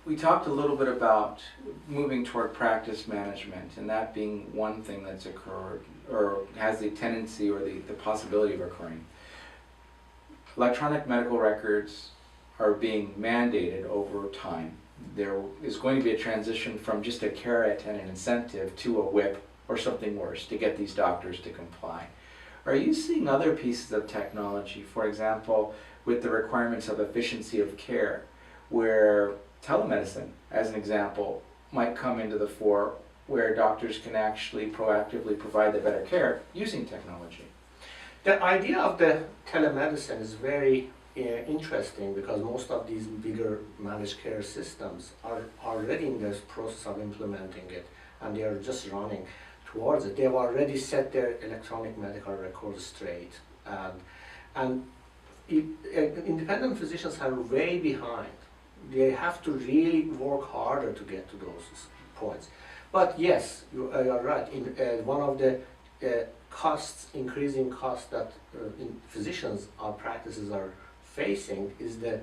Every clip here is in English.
we talked a little bit about moving toward practice management, and that being one thing that's occurred or has the tendency or the possibility of occurring. Electronic medical records are being mandated over time. There is going to be a transition from just a carrot and an incentive to a whip or something worse to get these doctors to comply. Are you seeing other pieces of technology, for example, with the requirements of efficiency of care, where telemedicine, as an example, might come into the fore, where doctors can actually proactively provide the better care using technology? The idea of the telemedicine is very interesting because most of these bigger managed care systems are already in the process of implementing it, and they are just running towards it. They've already set their electronic medical records straight, and independent physicians are way behind. They have to really work harder to get to those points. But yes, you are right. One of the increasing costs that physicians or practices are facing is the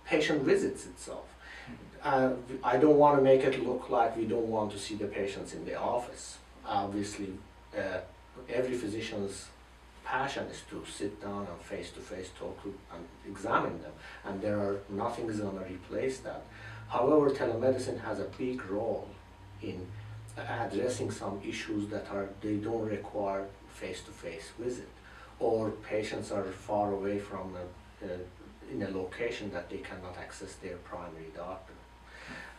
patient visits itself. I don't want to make it look like we don't want to see the patients in the office. Obviously, every physician's passion is to sit down and face-to-face talk to and examine them, and nothing is going to replace that. However, telemedicine has a big role in addressing some issues that they don't require face-to-face visit, or patients are far away from in a location that they cannot access their primary doctor.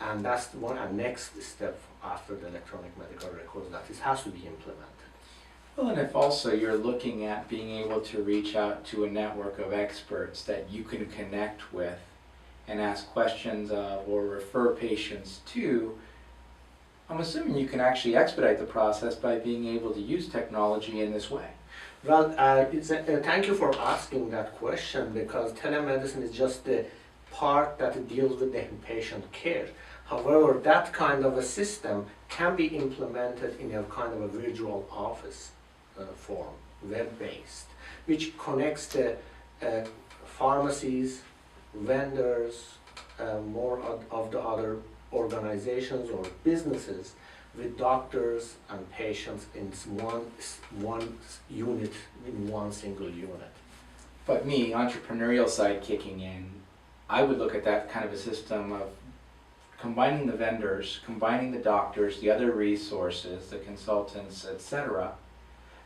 And that's a next step after the electronic medical records that has to be implemented. Well, and if also you're looking at being able to reach out to a network of experts that you can connect with and ask questions of or refer patients to, I'm assuming you can actually expedite the process by being able to use technology in this way. Well, thank you for asking that question, because telemedicine is just the part that deals with the patient care. However, that kind of a system can be implemented in a kind of a virtual office form, web-based, which connects the pharmacies, vendors, more of the other organizations or businesses with doctors and patients in one unit, in one single unit. But me, entrepreneurial side kicking in, I would look at that kind of a system of combining the vendors, combining the doctors, the other resources, the consultants, etc.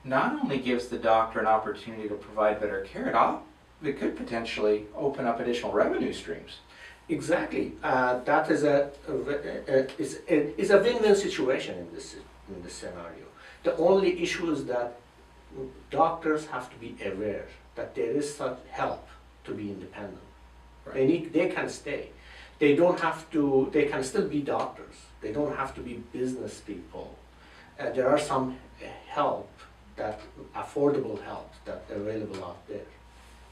Not only gives the doctor an opportunity to provide better care, it could potentially open up additional revenue streams. Exactly. That is a win-win situation in this scenario. The only issue is that doctors have to be aware that there is such help to be independent. Right. They can stay. They don't have to. They can still be doctors. They don't have to be business people. There are some affordable help that's available out there.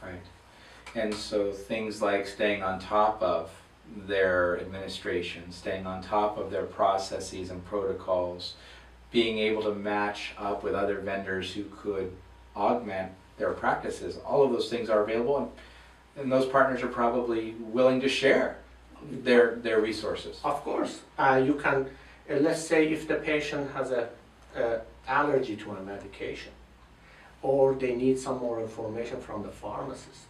Right. And so things like staying on top of their administration, staying on top of their processes and protocols, being able to match up with other vendors who could augment their practices, all of those things are available, and those partners are probably willing to share their resources. Of course. You can, let's say if the patient has an allergy to a medication, or they need some more information from the pharmacist,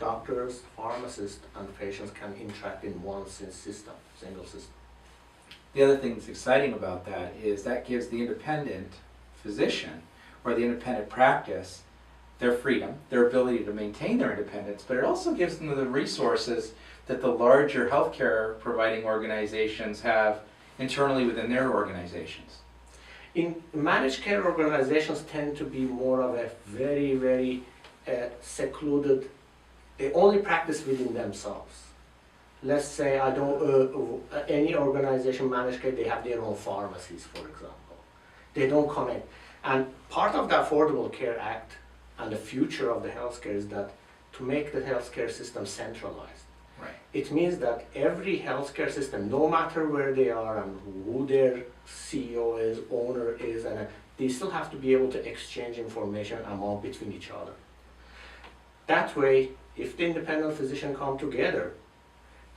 doctors, pharmacists, and patients can interact in one system, single system. The other thing that's exciting about that is that gives the independent physician or the independent practice their freedom, their ability to maintain their independence, but it also gives them the resources that the larger healthcare providing organizations have internally within their organizations. In managed care organizations tend to be more of a very, very secluded, they only practice within themselves. Let's say any organization managed care, they have their own pharmacies, for example. They don't connect. And part of the Affordable Care Act and the future of the healthcare is that to make the healthcare system centralized. Right. It means that every healthcare system, no matter where they are and who their CEO is, owner is, and they still have to be able to exchange information between each other. That way, if the independent physician come together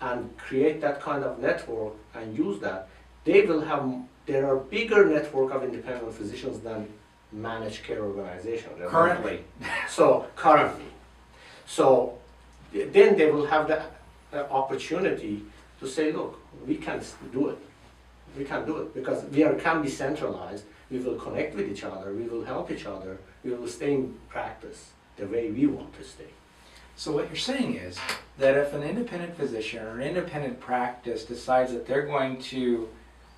and create that kind of network and use that, they will have, there are bigger network of independent physicians than managed care organizations. Currently. So, currently. So, then they will have the opportunity to say, look, we can do it. We can do it because can be centralized. We will connect with each other. We will help each other. We will stay in practice the way we want to stay. So what you're saying is that if an independent physician or an independent practice decides that they're going to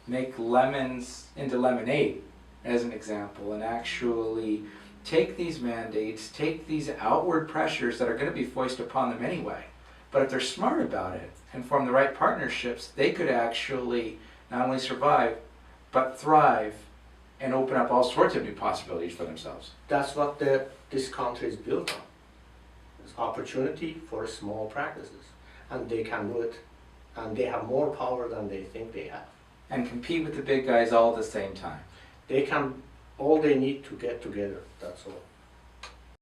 make lemons into lemonade, as an example, and actually take these mandates, take these outward pressures that are going to be foisted upon them anyway, but if they're smart about it and form the right partnerships, they could actually not only survive, but thrive and open up all sorts of new possibilities for themselves. That's what this country is built on. It's opportunity for small practices, and they can do it, and they have more power than they think they have. And compete with the big guys all at the same time. They can, all they need to get together, that's all.